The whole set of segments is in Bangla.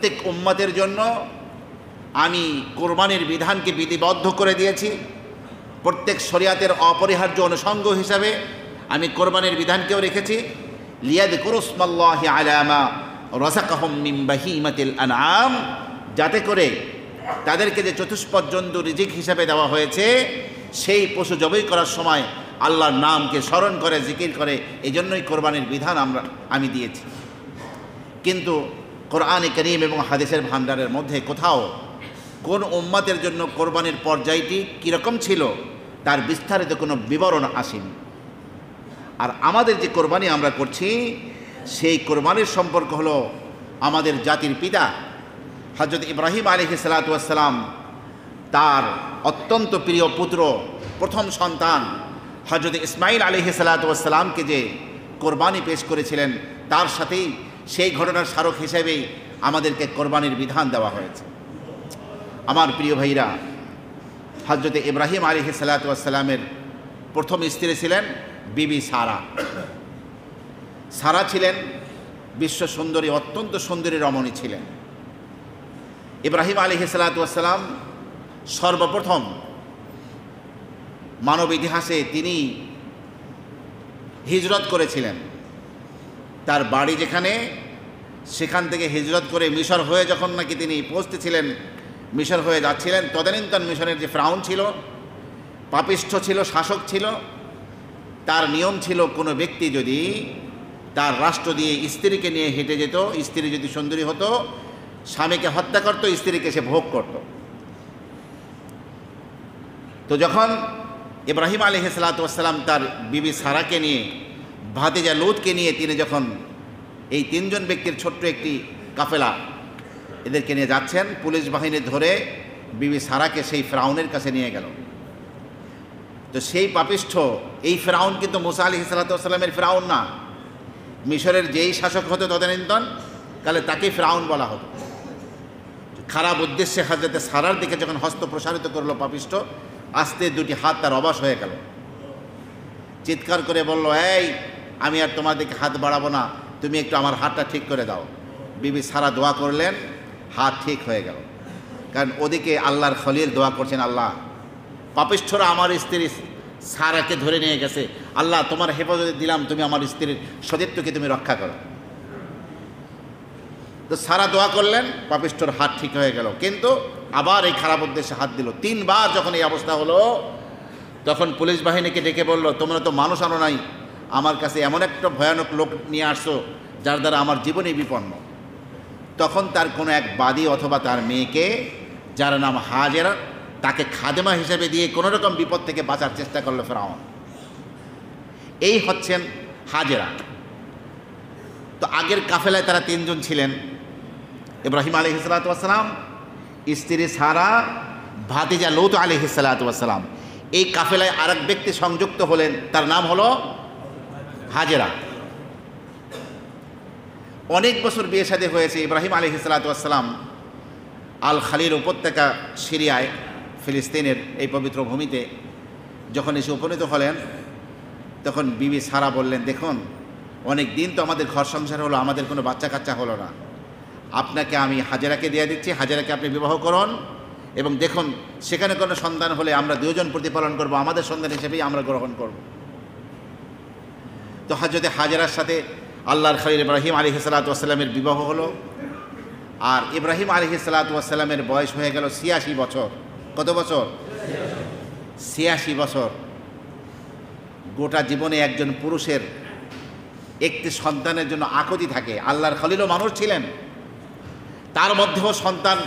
প্রত্যেক উম্মতের জন্য আমি কোরবানির বিধানকে বিধিবদ্ধ করে দিয়েছি। প্রত্যেক শরিয়াতের অপরিহার্য অনুষঙ্গ হিসাবে আমি কোরবানির বিধানকেও রেখেছি। লিয়াযকুরুসমাল্লাহি আলা মা রাযাকাহুম মিন বাহিমাতিল আনআম, যাতে করে তাদেরকে যে চতুষ্পদ জন্তু রিজিক হিসাবে দেওয়া হয়েছে সেই পশু জবাই করার সময় আল্লাহর নামকে স্মরণ করে জিকির করে, এই জন্যই কোরবানির বিধান আমি দিয়েছি। কিন্তু কোরআনে কারীম এবং হাদিসের ভাণ্ডারের মধ্যে কোথাও কোন উম্মতের জন্য কোরবানির পর্যায়টি কীরকম ছিল তার বিস্তারিত কোনো বিবরণ আসেনি। আর আমাদের যে কোরবানি আমরা করছি সেই কোরবানির সম্পর্ক হলো আমাদের জাতির পিতা হযরত ইব্রাহিম আলাইহিস সালাতু ওয়াস সালাম তার অত্যন্ত প্রিয় পুত্র প্রথম সন্তান হযরত ইসমাঈল আলাইহিস সালাতু ওয়াস সালামকে যে কোরবানি পেশ করেছিলেন, তার সাথেই সেই ঘটনার স্মারক হিসেবেই আমাদেরকে কোরবানির বিধান দেওয়া হয়েছে। আমার প্রিয় ভাইরা, হযরত ইব্রাহিম আলাইহিস সালাতু ওয়াস সালামের প্রথম স্ত্রী ছিলেন বিবি সারা। সারা ছিলেন বিশ্ব সুন্দরী, অত্যন্ত সুন্দরী রমণী ছিলেন। ইব্রাহিম আলাইহিস সালাতু ওয়াস সালাম সর্বপ্রথম মানব ইতিহাসে তিনি হিজরত করেছিলেন। তার বাড়ি যেখানে, সেখান থেকে হিজরত করে মিশর হয়ে যখন নাকি তিনি পৌঁছতেছিলেন, মিশর হয়ে যাচ্ছিলেন, তদানীন্তন মিশরের যে ফেরাউন ছিল, পাপিষ্ঠ ছিল, শাসক ছিল, তার নিয়ম ছিল কোনো ব্যক্তি যদি তার রাষ্ট্র দিয়ে স্ত্রীকে নিয়ে হেঁটে যেত, স্ত্রী যদি সুন্দরী হতো, স্বামীকে হত্যা করত, স্ত্রীকে সে ভোগ করত। তো যখন ইব্রাহিম আলাইহিস সালাতু ওয়াস সালাম তার বিবি সারাকে নিয়ে, ভাতিজা লূতকে নিয়ে তিনি যখন এই তিনজন ব্যক্তির ছোট্ট একটি কাফেলা এদেরকে নিয়ে যাচ্ছেন, পুলিশ বাহিনী ধরে বিবি সারাকে সেই ফেরাউনের কাছে নিয়ে গেল। তো সেই পাপিষ্ঠ এই ফেরাউন কিন্তু মুসা আলাইহিস সালাতু ওয়াস সালামের ফেরাউন না, মিশরের যেই শাসক হতো তদানীন্তন কালে তাকেই ফেরাউন বলা হতো। খারাপ উদ্দেশ্যে হযরত সারার দিকে যখন হস্ত প্রসারিত করলো পাপিষ্ঠ, আস্তে দুটি হাত তার অবশ হয়ে গেল। চিৎকার করে বলল, এই আমি আর তোমার দিকে হাত বাড়াবো না, তুমি একটু আমার হাতটা ঠিক করে দাও। বিবি সারা দোয়া করলেন, হাত ঠিক হয়ে গেল। কারণ ওদিকে আল্লাহর খলিল দোয়া করছেন, আল্লাহ পাপিষ্ঠরা আমার স্ত্রী সারাকে ধরে নিয়ে গেছে, আল্লাহ তোমার হেফাজতে দিলাম, তুমি আমার স্ত্রীর সতীত্বকে তুমি রক্ষা করো। তো সারা দোয়া করলেন, পাপিষ্ঠর হাত ঠিক হয়ে গেল। কিন্তু আবার এই খারাপ উদ্দেশ্যে হাত দিল। 3 বার যখন এই অবস্থা হলো, তখন পুলিশ বাহিনীকে ডেকে বলল, তোমরা তো মানুষ আনো নাই, আমার কাছে এমন একটা ভয়ানক লোক নিয়ে আসছো যার দ্বারা আমার জীবনই বিপন্ন। তখন তার কোনো এক বাদী অথবা তার মেয়েকে, যার নাম হাজেরা, তাকে খাদেমা হিসেবে দিয়ে কোনো রকম বিপদ থেকে বাঁচার চেষ্টা করলো ফেরাউন। এই হচ্ছেন হাজেরা। তো আগের কাফেলায় তারা 3 জন ছিলেন, ইব্রাহিম আলাইহিস সালাতু ওয়াস সালাম, স্ত্রী সারা, ভাতিজা লূত আলাইহিস সালাতু ওয়াস সালাম। এই কাফেলায় আরেক ব্যক্তি সংযুক্ত হলেন, তার নাম হলো হাজেরা। অনেক বছর বিয়ে শাদী হয়েছে। ইব্রাহিম আলাইহিস সালাতু ওয়াস সালাম আল খালিল উপত্যকা, সিরিয়ায়, ফিলিস্তিনের এই পবিত্র ভূমিতে যখন এসে উপনীত হলেন, তখন বিবি সারা বললেন, দেখুন অনেক দিন তো আমাদের ঘর সংসার হলো, আমাদের কোনো বাচ্চা কাচ্চা হলো না, আপনাকে আমি হাজেরাকে দিয়ে দিচ্ছি, হাজেরাকে আপনি বিবাহ করুন, এবং দেখুন সেখানে কোনো সন্তান হলে আমরা 2 জন প্রতিপালন করব, আমাদের সন্তান হিসেবেই আমরা গ্রহণ করব। তো হযরত হাজেরার সাথে আল্লাহর খলিল ইব্রাহিম আলাইহিস সালাতু ওয়াস সালামের বিবাহ হলো। আর ইব্রাহিম আলাইহিস সালাতু ওয়াস সালামের বয়স হয়ে গেল 86 বছর। কত বছর? 86 বছর। গোটা জীবনে একজন পুরুষের একটি সন্তানের জন্য আকুতি থাকে। আল্লাহর খলিলও মানুষ ছিলেন, তার মধ্যেও সন্তান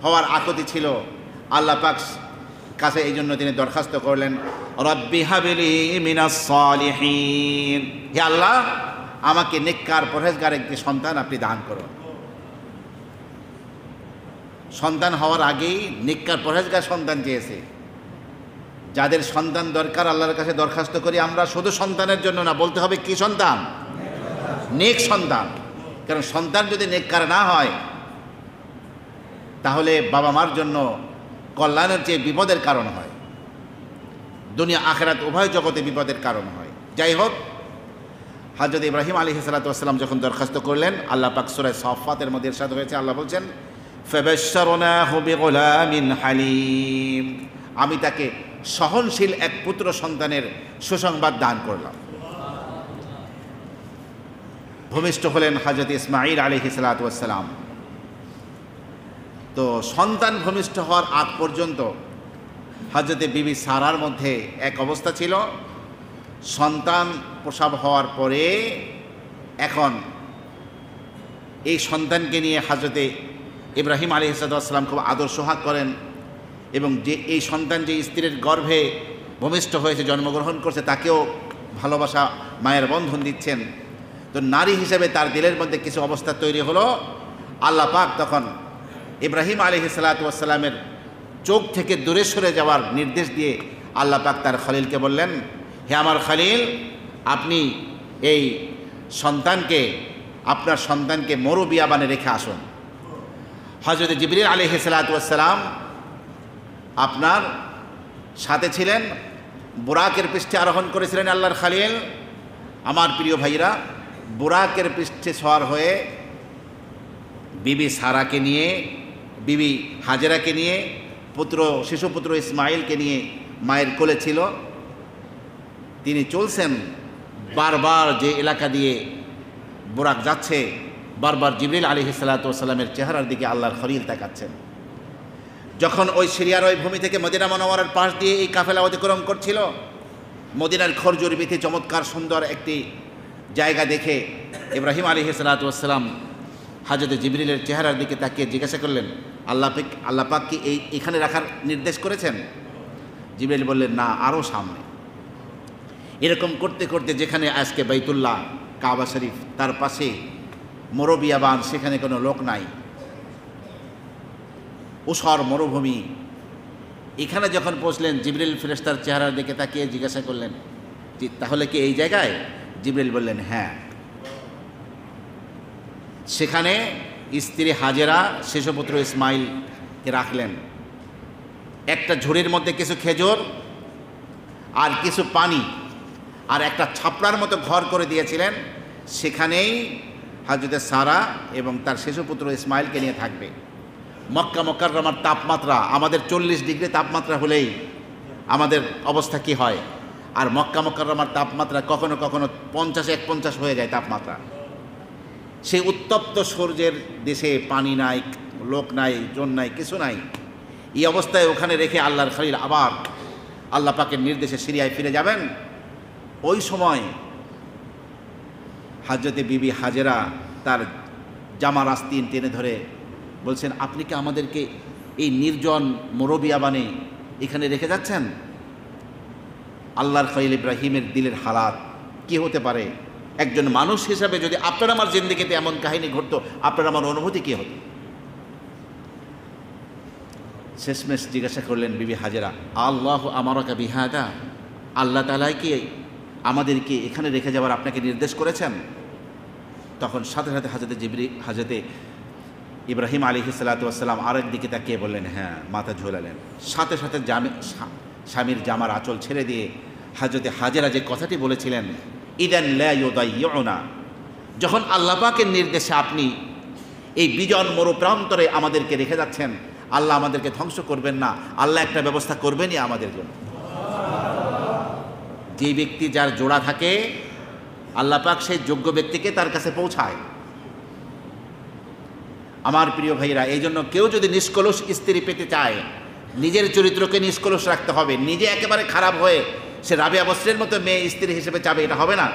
হওয়ার আকুতি ছিল। আল্লাহ পাক কাছে এই জন্য তিনি দরখাস্ত করলেন, রব্বি হাবলি মিনাস সালিহিন, হে আল্লাহ আমাকে নেককার পরহেজগার একটি সন্তান আপনি দান করুন। সন্তান হওয়ার আগেই নেককার পরহেজগার সন্তান চেয়েছে। যাদের সন্তান দরকার আল্লাহর কাছে দরখাস্ত করি আমরা, শুধু সন্তানের জন্য না, বলতে হবে কি সন্তান? নেক সন্তান। কারণ সন্তান যদি নেককার না হয় তাহলে বাবা মার জন্য কল্যাণের চেয়ে বিপদের কারণ হয়, দুনিয়া আখিরাত উভয় জগতে বিপদের কারণ হয়। যাই হোক, হযরত ইব্রাহিম আলাইহিস সালাতু ওয়াস সালাম যখন দরখাস্ত করলেন, আল্লাহ পাক সূরা সাফফাতের মধ্যে ইরশাদ হয়েছে, আল্লাহ বলছেন ফাবাশশারনাহু বিগুলামিন হালিম, আমি তাকে সহনশীল এক পুত্র সন্তানের সুসংবাদ দান করলাম। ভূমিষ্ঠ হলেন হযরত ইসমাঈল আলাইহিস সালাতু ওয়াস সালাম। তো সন্তান ভূমিষ্ঠ হওয়ার আগ পর্যন্ত হযরত বিবি সারার মধ্যে এক অবস্থা ছিল, সন্তান প্রসব হওয়ার পরে এখন এই সন্তানকে নিয়ে হযরত ইব্রাহিম আলাইহিস সালাম খুব আদর সোহাগ করেন, এবং যে এই সন্তান যে স্ত্রীর গর্ভে ভূমিষ্ঠ হয়েছে, জন্মগ্রহণ করছে, তাকেও ভালোবাসা মায়ের বন্ধন দিচ্ছেন। তো নারী হিসেবে তার দিলের মধ্যে কিছু অবস্থা তৈরি হলো। আল্লাহ পাক তখন ইব্রাহিম আলাইহিস সালাতু ওয়াস সালামের চোখ থেকে দূরে সরে যাওয়ার নির্দেশ দিয়ে আল্লাহ পাক তার খলিলকে বললেন, হে আমার খলিল, আপনি এই সন্তানকে, আপনার সন্তানকে মরুবিয়াবানে রেখে আসুন। হযরত জিবরিল আলাইহিস সালাতু ওয়াস সালাম আপনার সাথে ছিলেন, বুরাকের পৃষ্ঠে আরোহণ করেছিলেন আল্লাহর খলিল। আমার প্রিয় ভাইরা, বুরাকের পৃষ্ঠে সওয়ার হয়ে বিবি সারাকে নিয়ে, বিবি হাজেরাকে নিয়ে, শিশুপুত্র ইসমাইলকে নিয়ে মায়ের কোলে ছিল। তিনি চলছেন, বারবার যে এলাকা দিয়ে বুরাক যাচ্ছে, বারবার জিবরিল আলাইহিস সালাতু ওয়াস সালামের চেহারার দিকে আল্লাহর খলিল তাকাচ্ছেন। যখন ওই সিরিয়ার ওই ভূমি থেকে মদিনা মুনাওয়ারার পাশ দিয়ে এই কাফেলা অতিক্রম করছিল, মদিনার খরজুর বিথি চমৎকার সুন্দর একটি জায়গা দেখে ইব্রাহিম আলাইহিস সালাতু ওয়াস সালাম হযরত জিবরিলের চেহারার দিকে তাকিয়ে জিজ্ঞাসা করলেন, আল্লাহ পাক কি এখানে রাখার নির্দেশ করেছেন? জিবরিল বললেন, না, আরও সামনে। এরকম করতে করতে যেখানে আজকে বাইতুল্লাহ, কাবা শরীফ, তার পাশে মরুবিয়াবান, সেখানে কোনো লোক নাই, উষর মরুভূমি। এখানে যখন পৌঁছলেন, জিবরিল ফেরেশতার চেহারার দিকে তাকিয়ে জিজ্ঞাসা করলেন, তাহলে কি এই জায়গায়? জিবরিল বললেন, হ্যাঁ। সেখানে স্ত্রী হাজেরা শিশুপুত্র ইসমাইলকে রাখলেন। একটা ঝুড়ির মধ্যে কিছু খেজুর আর কিছু পানি আর একটা ছাপড়ার মতো ঘর করে দিয়েছিলেন। সেখানেই হযরত সারা এবং তার শিশুপুত্র ইসমাইলকে নিয়ে থাকবে। মক্কা মুকাররমার তাপমাত্রা আমাদের 40 ডিগ্রি তাপমাত্রা হলেই আমাদের অবস্থা কি হয়, আর মক্কা মুকাররমার তাপমাত্রা কখনো কখনো 50-51 হয়ে যায় তাপমাত্রা। সেই উত্তপ্ত সূর্যের দেশে পানি নাই, লোক নাই, জন নাই, কিছু নাই। এই অবস্থায় ওখানে রেখে আল্লাহর খলিল আবার আল্লাহ পাকের নির্দেশে সিরিয়ায় ফিরে যাবেন। ওই সময় হযরতে বিবি হাজেরা তার জামার আস্তিন টেনে ধরে বলছেন, আপনি কি আমাদেরকে এই নির্জন মরুবিয়াবানে এখানে রেখে যাচ্ছেন? আল্লাহর খলিল ইব্রাহিমের দিলের হালাত কি হতে পারে? একজন মানুষ হিসাবে যদি আপনার আমার জিন্দেগিতে এমন কাহিনী ঘটতো, আপনার আমার অনুভূতি কী হতো? শেষমেশ জিজ্ঞাসা করলেন বিবি হাজেরা, আল্লাহু আমারাকা বিহাদা, আল্লাহ তাআলা কি আমাদেরকে এখানে রেখে যাওয়ার আপনাকে নির্দেশ করেছেন? তখন সাথে সাথে হযরতে ইব্রাহিম আলাইহিস সালাতু ওয়াস সালাম আরেক দিকে তাকিয়ে বললেন, হ্যাঁ, মাথা ঝোলালেন। সাথে সাথে স্বামীর জামার আঁচল ছেড়ে দিয়ে হযরতে হাজেরা যে কথাটি বলেছিলেন, ইদান লা ইউদাইয়ুনা, যখন আল্লাহ পাকের নির্দেশে আপনি এই বিজন মরুপ্রান্তরে আমাদেরকে রেখে যাচ্ছেন, আল্লাহ আমাদেরকে ধ্বংস করবেন না, আল্লাহ একটা ব্যবস্থা করবেনই আমাদের জন্য। যে ব্যক্তি যার জোড়া থাকে, আল্লাহ পাক সেই যোগ্য ব্যক্তিকে তার কাছে পৌঁছায়। আমার প্রিয় ভাইরা, এই জন্য কেউ যদি নিষ্কলুষ স্ত্রী পেতে চায়, নিজের চরিত্রকে নিষ্কলুষ রাখতে হবে। নিজে একেবারে খারাপ হয়ে সে রাবিয়া বসরির মতো মেয়ে স্ত্রী হিসেবে চাবে, এটা হবে না।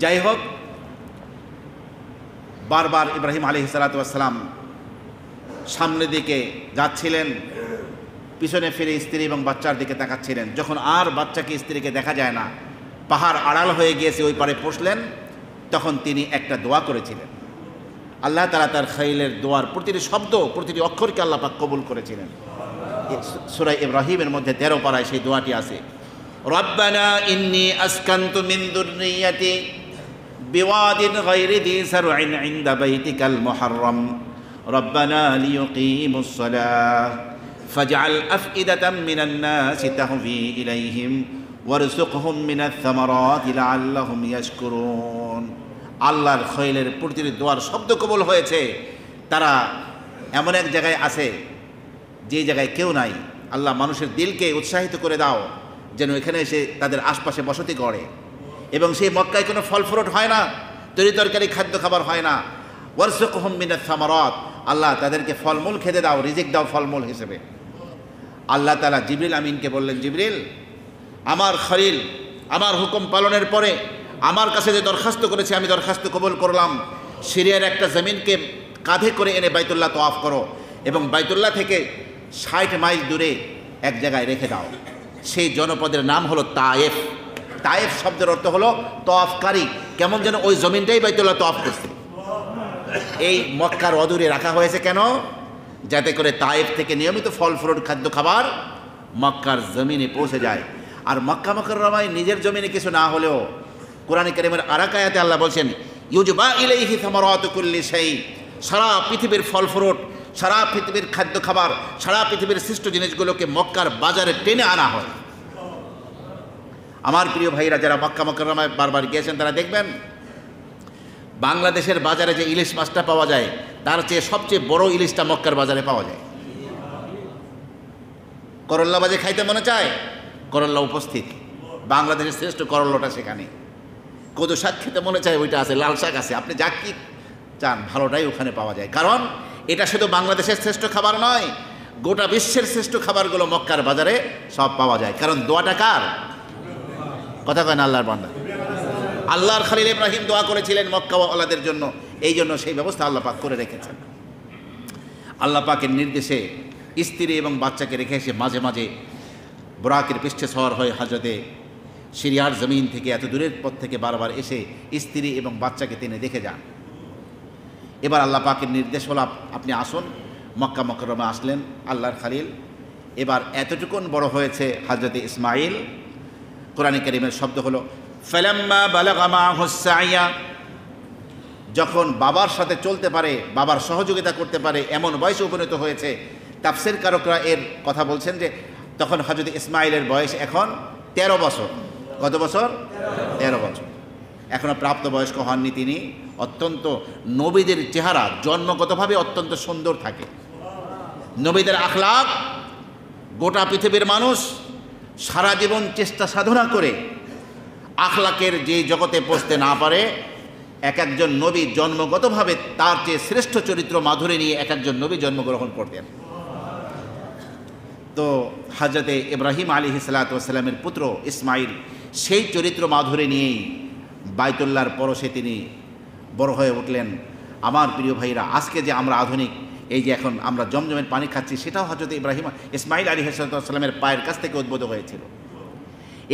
যাই হোক, বারবার ইব্রাহিম আলাইহিস সালাতু ওয়াস সালাম সামনের দিকে যাচ্ছিলেন, পিছনে ফিরে স্ত্রী এবং বাচ্চার দিকে তাকাচ্ছিলেন। যখন আর বাচ্চাকে স্ত্রীকে দেখা যায় না, পাহাড় আড়াল হয়ে গিয়েছে, ওই পারে পৌঁছলেন, তখন তিনি একটা দোয়া করেছিলেন। আল্লাহ তাআলা তার খলিলের দোয়ার প্রতিটি শব্দ, প্রতিটি অক্ষরকে আল্লাহ পাক কবুল করেছিলেন। সূরা ইব্রাহিমের মধ্যে 13 পারায় সেই দোয়াটি আছে, রব্বানা ইন্নী আসকানতু মিন যুররিয়্যাতি বিওয়াদিন গায়রি যী সার'ইন ইনদা বাইতিকাল মুহাররম রব্বানা লিয়ুকিমুস সালাহ ফাজআল আফইদাতাম মিনান নাসি তাহভি ইলাইহিম ওয়ারযুকহুম মিনাস সামারাতি লাআল্লাহুম ইয়াশকুরুন। আল্লাহর খৈলের প্রতিটি দোয়ার শব্দ কবুল হয়েছে। তারা এমন এক জায়গায় আছে যে জায়গায় কেউ নাই। আল্লাহ মানুষের দিলকে উৎসাহিত করে দাও যেন এখানে এসে তাদের আশপাশে বসতি গড়ে। এবং সেই মক্কায় কোনো ফল ফ্রুট হয় না, তরি তরকারি খাদ্য খাবার হয় না। ওয়ারযুকহুম মিনাস সামারাত, আল্লাহ তাদেরকে ফলমূল খেতে দাও, রিজিক দাও ফলমূল হিসেবে। আল্লাহ তাআলা জিবরিল আমিনকে বললেন, জিবরিল, আমার খলিল আমার হুকুম পালনের পরে আমার কাছে যে দরখাস্ত করেছে আমি দরখাস্ত কবুল করলাম। সিরিয়ার একটা জমিনকে কাঁধে করে এনে বাইতুল্লাহ তওয়াফ করো এবং বাইতুল্লাহ থেকে 60 মাইল দূরে এক জায়গায় রেখে দাও। সেই জনপদের নাম হলো তায়েফ। তায়েফ শব্দের অর্থ হলো তওয়াফকারী। কেমন যেন ওই জমিনটাই বাইতুল্লাহ তওয়াফ করছে। এই মক্কার অদূরে রাখা হয়েছে কেন? যাতে করে তায়েফ থেকে নিয়মিত ফল ফ্রুট খাদ্য খাবার মক্কার জমিনে পৌঁছে যায়। আর মক্কা মুকাররমায় নিজের জমিনে কিছু না হলেও কোরআন কারীমের আরেক আয়াতে আল্লাহ বলছেন, ইউজবা ইলাইহি সামারাতু কুল্লি শাই, সারা পৃথিবীর ফল ফ্রুট, সারা পৃথিবীর খাদ্য খাবার, সারা পৃথিবীর সৃষ্ট জিনিসগুলোকে মক্কার বাজারে টেনে আনা হয়। আমার প্রিয় ভাইরা যারা মক্কা মুকাররমায় বারবার গিয়েছেন তারা দেখবেন বাংলাদেশের বাজারে যে ইলিশ মাছটা পাওয়া যায় তার চেয়ে সবচেয়ে বড় ইলিশটা মক্কার বাজারে পাওয়া যায়। করল্লা বাজে খাইতে মনে চায়, করল্লা উপস্থিত, বাংলাদেশের শ্রেষ্ঠ করল্লাটা সেখানে। কদু শাক খেতে মনে চায়, ওইটা আছে, লাল শাক আছে, আপনি যা কি চান ভালোটাই ওখানে পাওয়া যায়। কারণ এটা শুধু বাংলাদেশের শ্রেষ্ঠ খাবার নয়, গোটা বিশ্বের শ্রেষ্ঠ খাবারগুলো মক্কার বাজারে সব পাওয়া যায়। কারণ দোয়াটা কার? কথা কয় না আল্লাহর বান্দা। আল্লাহর খলিল ইব্রাহিম দোয়া করেছিলেন মক্কাওয়ালাদের জন্য, এই জন্য সেই ব্যবস্থা আল্লাহ পাক করে রেখেছেন। আল্লাহ পাকের নির্দেশে স্ত্রী এবং বাচ্চাকে রেখে এসে মাঝে মাঝে বোরাকের পৃষ্ঠে সওয়ার হয়ে হজরতে সিরিয়ার জমিন থেকে এত দূরের পথ থেকে বারবার এসে স্ত্রী এবং বাচ্চাকে তিনি দেখে যান। এবার আল্লাহ পাকের নির্দেশ হলো, আপনি আসুন। মক্কা মুকাররমে আসলেন আল্লাহর খলিল। এবার এতটুকুন বড় হয়েছে হজরতে ইসমাইল। কোরআন কারীমের শব্দ হলো ফালাম্মা বালাগা মাআহুস সাইয়া, যখন বাবার সাথে চলতে পারে, বাবার সহযোগিতা করতে পারে এমন বয়সে উপনীত হয়েছে। তাফসীর কারকরা এর কথা বলছেন যে তখন হযরত ইসমাইলের বয়স এখন 13 বছর। কত বছর? 13 বছর। এখনও প্রাপ্তবয়স্ক হননি তিনি। অত্যন্ত নবীদের চেহারা জন্মগতভাবে অত্যন্ত সুন্দর থাকে। নবীদের আখলাক গোটা পৃথিবীর মানুষ সারা জীবন চেষ্টা সাধনা করে আখলাকের যে জগতে পৌঁছতে না পারে, এক একজন নবী জন্মগতভাবে তার চেয়ে শ্রেষ্ঠ চরিত্র মাধুরী নিয়ে এক একজন নবী জন্মগ্রহণ করতেন। তো হযরতে ইব্রাহিম আলাইহিস সালাতু ওয়াস সালামের পুত্র ইসমাইল সেই চরিত্র মাধুরী নিয়েই বাইতুল্লাহর পরশে তিনি বড় হয়ে উঠলেন। আমার প্রিয় ভাইরা, আজকে যে আমরা আধুনিক এই যে এখন আমরা জমজমের পানি খাচ্ছি, সেটাও হযরত ইব্রাহিম ইসমাইল আলাইহিস সালাতু ওয়াস সালামের পায়ের কাছ থেকে উদ্ভূত হয়েছিল।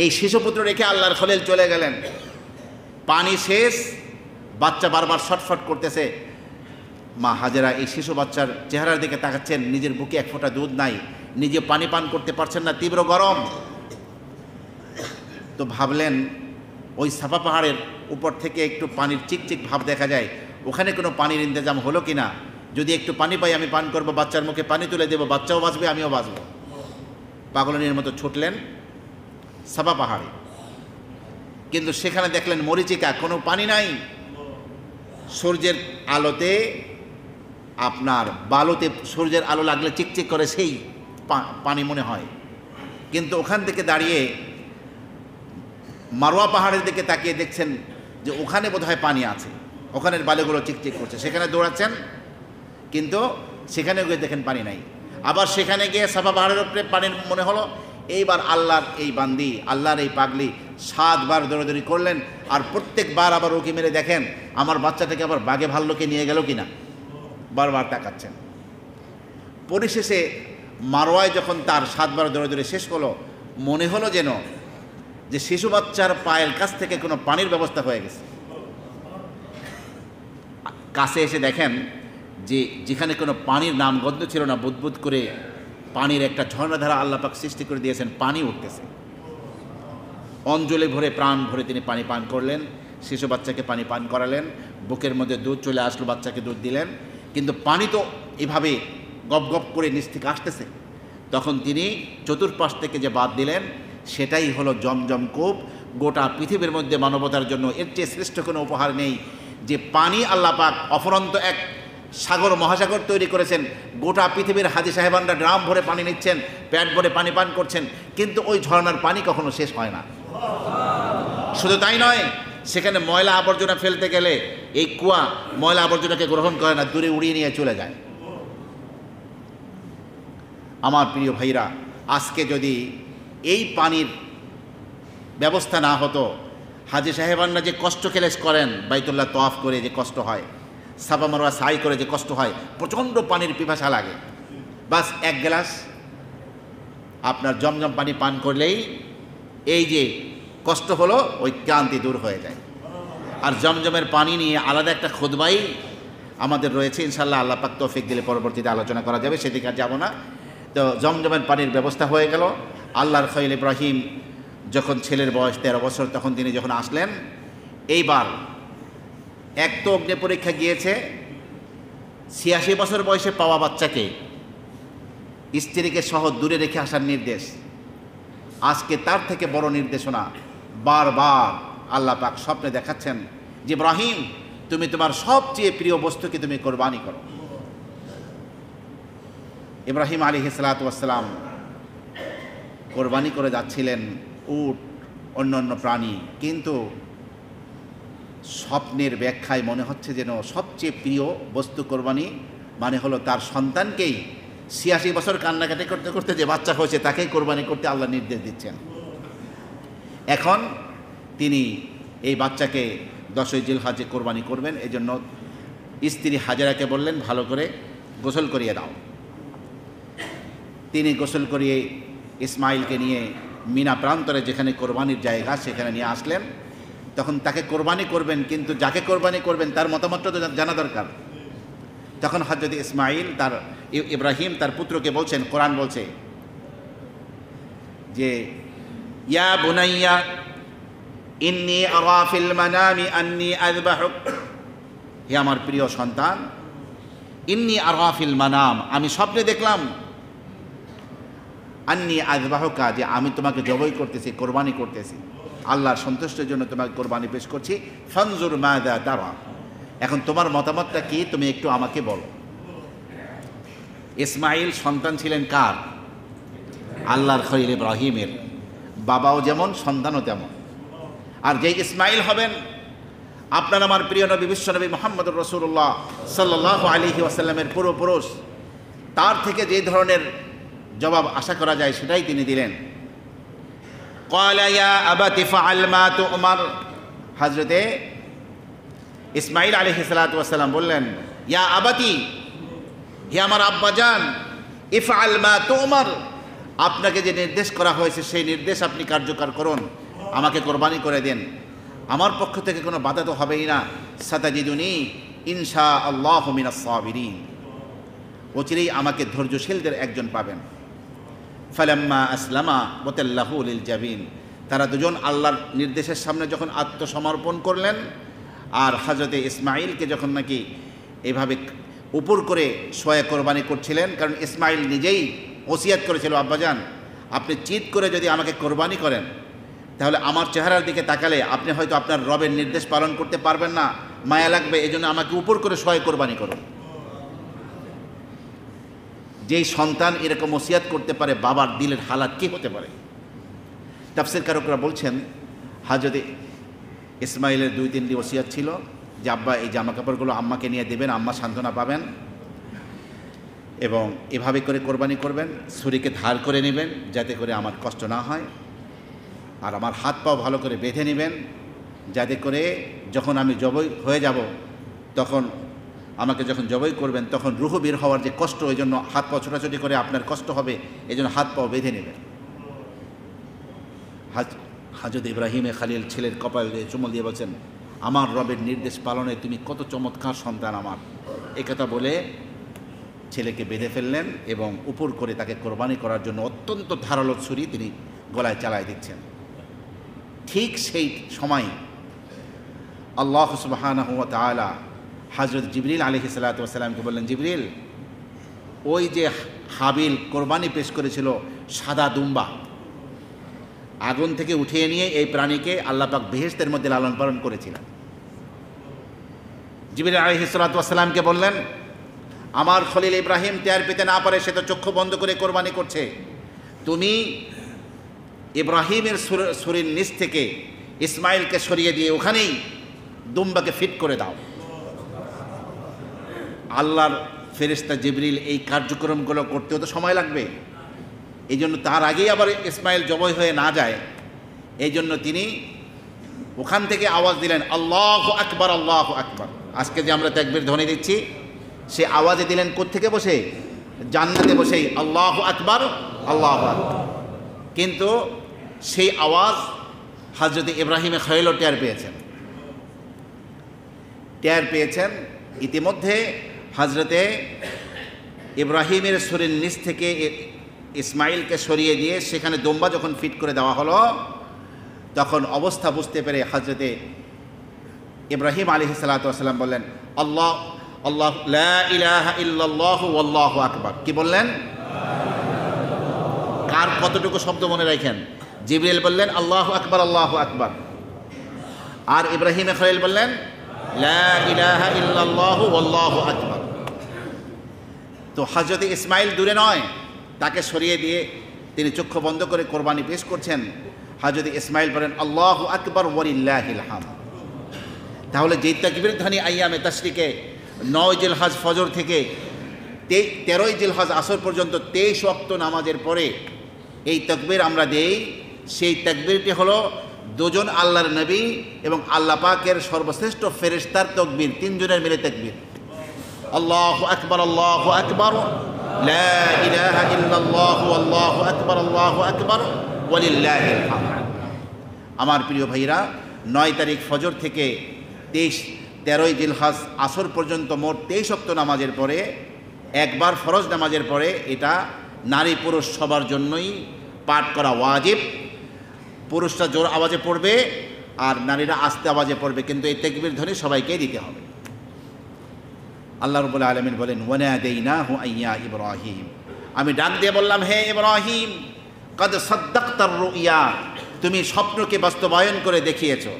এই শিশুপুত্র রেখে আল্লাহর খলিল চলে গেলেন। পানি শেষ, বাচ্চা বারবার ছটফট করতেছে। মা হাজেরা এই শিশু বাচ্চার চেহারার দিকে তাকাচ্ছেন, নিজের বুকে এক ফোঁটা দুধ নাই, নিজে পানি পান করতে পারছেন না, তীব্র গরম। তো ভাবলেন ওই সাফা পাহাড়ের উপর থেকে একটু পানির চিকচিক ভাব দেখা যায়, ওখানে কোনো পানির ইন্তজাম হলো কি না, যদি একটু পানি পাই আমি পান করব, বাচ্চার মুখে পানি তুলে দেব, বাচ্চাও বাঁচবে আমিও বাঁচব। পাগলানির মতো ছুটলেন সাফা পাহাড়ে, কিন্তু সেখানে দেখলেন মরিচিকা, কোনো পানি নাই। সূর্যের আলোতে, আপনার বালুতে সূর্যের আলো লাগলে চিকচিক করে সেই পানি মনে হয়, কিন্তু ওখান থেকে দাঁড়িয়ে মারওয়া পাহাড়ের দিকে তাকিয়ে দেখছেন যে ওখানে বোধহয় পানি আছে, ওখানের বালুগুলো চিকচিক করছে। সেখানে দৌড়াচ্ছেন, কিন্তু সেখানে গিয়ে দেখেন পানি নাই। আবার সেখানে গিয়ে সাফা পাহাড়ের উপরে পানির মনে হলো। এইবার আল্লাহর এই বান্দি, আল্লাহর এই পাগলি 7 বার দৌড়াদৌড়ি করলেন। আর প্রত্যেকবার আবার উকি মেরে দেখেন আমার বাচ্চাটাকে আবার বাঘে ভাল্লুকে নিয়ে গেল কিনা, বারবার তাকাচ্ছেন। পরিশেষে মারওয়ায় যখন তার 7 বার দৌড়াদৌড়ি শেষ হলো, মনে হলো যেন যে শিশু বাচ্চার পায়ের কাছ থেকে কোনো পানির ব্যবস্থা হয়ে গেছে। কাছে এসে দেখেন যে যেখানে কোনো পানির নাম গন্ধ ছিল না, বুদবুদ করে পানির একটা ঝর্ণাধারা আল্লাহ পাক সৃষ্টি করে দিয়েছেন, পানি উঠতেছে। অঞ্জলি ভরে প্রাণ ভরে তিনি পানি পান করলেন, শিশু বাচ্চাকে পানি পান করালেন, বুকের মধ্যে দুধ চলে আসলো, বাচ্চাকে দুধ দিলেন। কিন্তু পানি তো এভাবে গপ গপ করে নিচ থেকে আসতেছে। তখন তিনি চতুর্পাশ থেকে যে বাদ দিলেন, সেটাই হলো জমজম কূপ। গোটা পৃথিবীর মধ্যে মানবতার জন্য এর চেয়ে শ্রেষ্ঠ কোনো উপহার নেই যে পানি আল্লাহ পাক অফুরন্ত এক সাগর মহাসাগর তৈরি করেছেন। গোটা পৃথিবীর হাজি সাহেবানরা ড্রাম ভরে পানি নিচ্ছেন, পেট ভরে পানি পান করছেন, কিন্তু ওই ঝর্ণার পানি কখনো শেষ হয় না। শুধু তাই নয়, সেখানে ময়লা আবর্জনা ফেলতে গেলে এই কুয়া ময়লা আবর্জনাকে গ্রহণ করে না, দূরে উড়িয়ে নিয়ে চলে যায়। আমার প্রিয় ভাইরা, আজকে যদি এই পানির ব্যবস্থা না হতো, হাজি সাহেবানরা যে কষ্ট ক্লেশ করেন, বাইতুল্লাহ তওয়াফ করে যে কষ্ট হয়, সাফা মারওয়া সাই করে যে কষ্ট হয়, প্রচণ্ড পানির পিপাসা লাগে, বাস এক গ্লাস আপনার জমজম পানি পান করলেই এই যে কষ্ট হলো ওই ক্লান্তি দূর হয়ে যায়। আর জমজমের পানি নিয়ে আলাদা একটা খুতবাই আমাদের রয়েছে, ইনশাআল্লাহ আল্লাহ পাক তৌফিক দিলে পরবর্তীতে আলোচনা করা যাবে, সেদিকে আর যাব না। তো জমজমের পানির ব্যবস্থা হয়ে গেল। আল্লাহর খলিল ইব্রাহিম যখন ছেলের বয়স 13 বছর, তখন তিনি যখন আসলেন, এইবার এক তো অগ্নি পরীক্ষা গিয়েছে, 86 বছর বয়সে পাওয়া বাচ্চাকে স্ত্রীকে সহ দূরে রেখে আসার নির্দেশ। আজকে তার থেকে বড় নির্দেশনা বারবার আল্লাহ পাক স্বপ্নে দেখাচ্ছেন যে ইব্রাহিম, তুমি তোমার সবচেয়ে প্রিয় বস্তুকে তুমি কোরবানি করো। ইব্রাহিম আলাইহিস সালাতু ওয়াস সালাম কোরবানি করে যাচ্ছিলেন উট, অন্যান্য প্রাণী, কিন্তু স্বপ্নের ব্যাখ্যায় মনে হচ্ছে যেন সবচেয়ে প্রিয় বস্তু কোরবানি মানে হলো তার সন্তানকেই 86 বছর কান্নাকাটি করতে করতে যে বাচ্চা হয়েছে তাকেই কোরবানি করতে আল্লাহ নির্দেশ দিচ্ছেন। এখন তিনি এই বাচ্চাকে 10ই জিলহজ্জে কোরবানি করবেন। এই জন্য স্ত্রী হাজেরাকে বললেন, ভালো করে গোসল করিয়ে দাও। তিনি গোসল করিয়ে ইসমাইলকে নিয়ে মিনা প্রান্তরে, যেখানে কোরবানির জায়গা, সেখানে নিয়ে আসলেন। তখন তাকে কোরবানি করবেন, কিন্তু যাকে কোরবানি করবেন তার মতামতটা তো জানা দরকার। তখন হযরত ইব্রাহিম তার পুত্রকে বলছেন, কোরআন বলছে যে ইয়া বুনাইয়া ইন্নী আরা ফিল মানামি আন্নী আযবাহুক, হে আমার প্রিয় সন্তান, ইন্নী আরা ফিল মানাম, আমি স্বপ্নে দেখলাম, আন্নী আযবাহুকা, যে আমি তোমাকে জবাই করতেছি, কোরবানি করতেছি, আল্লাহর সন্তুষ্টির জন্য তোমাকে কোরবানি পেশ করছি। ফানজুর মাযা তারা, এখন তোমার মতামতটা কি, তুমি একটু আমাকে বলো। ইসমাইল সন্তান ছিলেন কার? আল্লাহর খলিল ইব্রাহিমের। বাবাও যেমন, সন্তানও তেমন। আর যেই ইসমাইল হবেন আপনার আমার প্রিয় নবী বিশ্বনবী মুহাম্মদুর রাসূলুল্লাহ সাল্লাল্লাহু আলাইহি ওয়াসাল্লামের পূর্বপুরুষ, তার থেকে যে ধরনের জবাব আশা করা যায় সেটাই তিনি দিলেন। ক্বালা ইয়া আবাতি ফাআল মা তু'মার, হযরতে ইসমাইল আলাইহিস সালাতু ওয়াস সালাম বললেন, ইয়া আবাতি, হে আমার আব্বাজান, ইফআল মা তু'মার, আপনাকে যে নির্দেশ করা হয়েছে সেই নির্দেশ আপনি কার্যকর করুন, আমাকে কোরবানি করে দেন, আমার পক্ষ থেকে কোনো বাধা তো হবেই না। সাতাজিদুনি ইনশাআল্লাহু মিনাস সাবিরিন, অচিরেই আমাকে ধৈর্যশীলদের একজন পাবেন। ফালাম্মা আসলামা ওয়াতাল্লাহু লিল জাবিন, তারা দুজন আল্লাহর নির্দেশের সামনে যখন আত্মসমর্পণ করলেন, আর হযরতে ইসমাইলকে যখন নাকি এভাবে উপর করে শোয়ে কোরবানি করছিলেন, কারণ ইসমাইল নিজেই ওসিয়াত করেছিল, আব্বাজান আপনি চিৎ করে যদি আমাকে কোরবানি করেন তাহলে আমার চেহারার দিকে তাকালে আপনি হয়তো আপনার রবের নির্দেশ পালন করতে পারবেন না, মায়া লাগবে, এই জন্য আমাকে উপর করে শোয়ে কোরবানি করুন। যেই সন্তান এরকম ওসিয়াত করতে পারে, বাবার দিলের হালাত কী হতে পারে? তাফসীর কারকরা বলছেন, হযরত ইসমাইলের 2-3টি ওসিয়াত ছিল যে আব্বা এই জামা কাপড়গুলো আম্মাকে নিয়ে দেবেন, আম্মা সান্ত্বনা পাবেন, এবং এভাবে করে কোরবানি করবেন, ছুরিকে ধার করে নেবেন যাতে করে আমার কষ্ট না হয়, আর আমার হাত পাও ভালো করে বেঁধে নেবেন যাতে করে যখন আমি জবাই হয়ে যাব, তখন আমাকে যখন জবাই করবেন তখন রুহ বের হওয়ার যে কষ্ট, এই জন্য হাত পাও ছোটাছুটি করে আপনার কষ্ট হবে, এই জন্য হাত পাও বেঁধে নেবেন। হযরত ইব্রাহিম খলিল ছেলের কপাল দিয়ে চুমল দিয়ে বলছেন, আমার রবের নির্দেশ পালনে তুমি কত চমৎকার সন্তান আমার, এই কথা বলে ছেলেকে বেঁধে ফেললেন এবং উপর করে তাকে কোরবানি করার জন্য অত্যন্ত ধারালো ছুরি তিনি গলায় চালায় দিচ্ছেন। ঠিক সেই সময় আল্লাহ সুবহানাহু ওয়া তাআলা হযরত জিবরিল আলাইহিস সালাতু ওয়াস সালামকে বললেন, জিবরিল, ওই যে হাবিল কোরবানি পেশ করেছিল সাদা দুম্বা, আগুন থেকে উঠিয়ে নিয়ে এই প্রাণীকে আল্লাহ পাক বেহেশতের মধ্যে লালন পালন করেছিলেন। জিবরিল আলাইহিস সালাতু ওয়াস সালামকে বললেন, আমার খলিল ইব্রাহিম টের পেতে না পারে, সে তো চক্ষু বন্ধ করে কোরবানি করছে, তুমি ইব্রাহিমের শরীর নিচ থেকে ইসমাইলকে সরিয়ে দিয়ে ওখানেই দুম্বাকে ফিট করে দাও। আল্লাহর ফেরেশতা জিবরিল এই কার্যক্রমগুলো করতেও তো সময় লাগবে, এই জন্য তার আগেই আবার ইসমাইল জবাই হয়ে না যায়, এই জন্য তিনি ওখান থেকে আওয়াজ দিলেন, আল্লাহু আকবার, আল্লাহু আকবার। আজকে যে আমরা তাকবীর ধ্বনি দিচ্ছি, সে আওয়াজে দিলেন কোত্থেকে বসে? জান্নাতে বসেই আল্লাহু আকবার, আল্লাহু আকবার। কিন্তু সেই আওয়াজ হযরত ইব্রাহিম খলিলও টের পেয়েছেন। ইতিমধ্যে হযরতে ইব্রাহিমের শরীর নিচ থেকে ইসমাইলকে সরিয়ে দিয়ে সেখানে দুম্বা যখন ফিট করে দেওয়া হলো, তখন অবস্থা বুঝতে পেরে হযরতে ইব্রাহিম আলাইহিস সালাতু ওয়াস সালাম বললেন, আল্লাহ আল্লাহ লা ইলাহা ইল্লাল্লাহু ওয়াল্লাহু আকবার। কি বললেন? কার কতটুকু শব্দ মনে রাখেন? জিবরিল বললেন আল্লাহু আকবার, আল্লাহু আকবার, আর ইব্রাহিম খলিল বললেন লা ইলাহা ইল্লাল্লাহু ওয়াল্লাহু আকবার। তো হযরত ইসমাইল দূরে নয়, তাকে সরিয়ে দিয়ে তিনি চক্ষু বন্ধ করে কোরবানি পেশ করছেন। হযরত ইসমাইল বলেন আল্লাহু আকবার ওয়ালিল্লাহিল হামদ। তাহলে যেই তাকবীর ধ্বনি আইয়ামে তাশরিকে 9 জিলহজ ফজর থেকে 13 জিলহজ আসর পর্যন্ত 23 ওয়াক্ত নামাজের পরে এই তাকবীর আমরা দেই, সেই তাকবীরটি হলো দুজন আল্লাহর নবী এবং আল্লাহ পাকের সর্বশ্রেষ্ঠ ফেরেশতার তাকবীর, তিনজনের মিলে তাকবীর। আল্লাহু আকবার, আল্লাহু আকবার, লা ইলাহা ইল্লাল্লাহু আল্লাহু আকবার, আল্লাহু আকবার ওয়ালিল্লাহিল হামদ। আমার প্রিয় ভাইরা, 9 তারিখ ফজর থেকে 13 জিলহজ আসর পর্যন্ত মোট 23 ওয়াক্ত নামাজের পরে একবার ফরজ নামাজের পরে এটা নারী পুরুষ সবার জন্যই পাঠ করা ওয়াজিব। পুরুষরা জোর আওয়াজে পড়বে আর নারীরা আস্তে আওয়াজে পড়বে, কিন্তু এই তাকবীর ধ্বনি সবাইকেই দিতে হবে। আল্লাহ রাব্বুল আলামিন বলেন, ওয়ানাদাইনাহু আইয়া ইব্রাহিম, আমি ডাক দিয়ে বললাম, হে ইব্রাহিম, কদ সাদ্দাকতার রুইয়া, তুমি স্বপ্নকে বাস্তবায়ন করে দেখিয়েছো।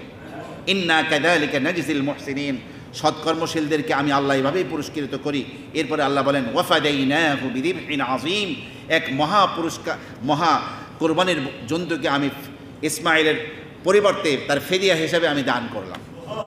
ইন্না কাযালিকা নাজজিল মুহসিনিন, সৎকর্মশীলদেরকে আমি আল্লাহ এভাবেই পুরস্কৃত করি। এরপরে আল্লাহ বলেন, ওয়াফাদাইনাহু বিযিবহিন আযীম, এক মহা কোরবানির জন্তুকে আমি ইসমাইলের পরিবর্তে তার ফেদিয়া হিসেবে আমি দান করলাম।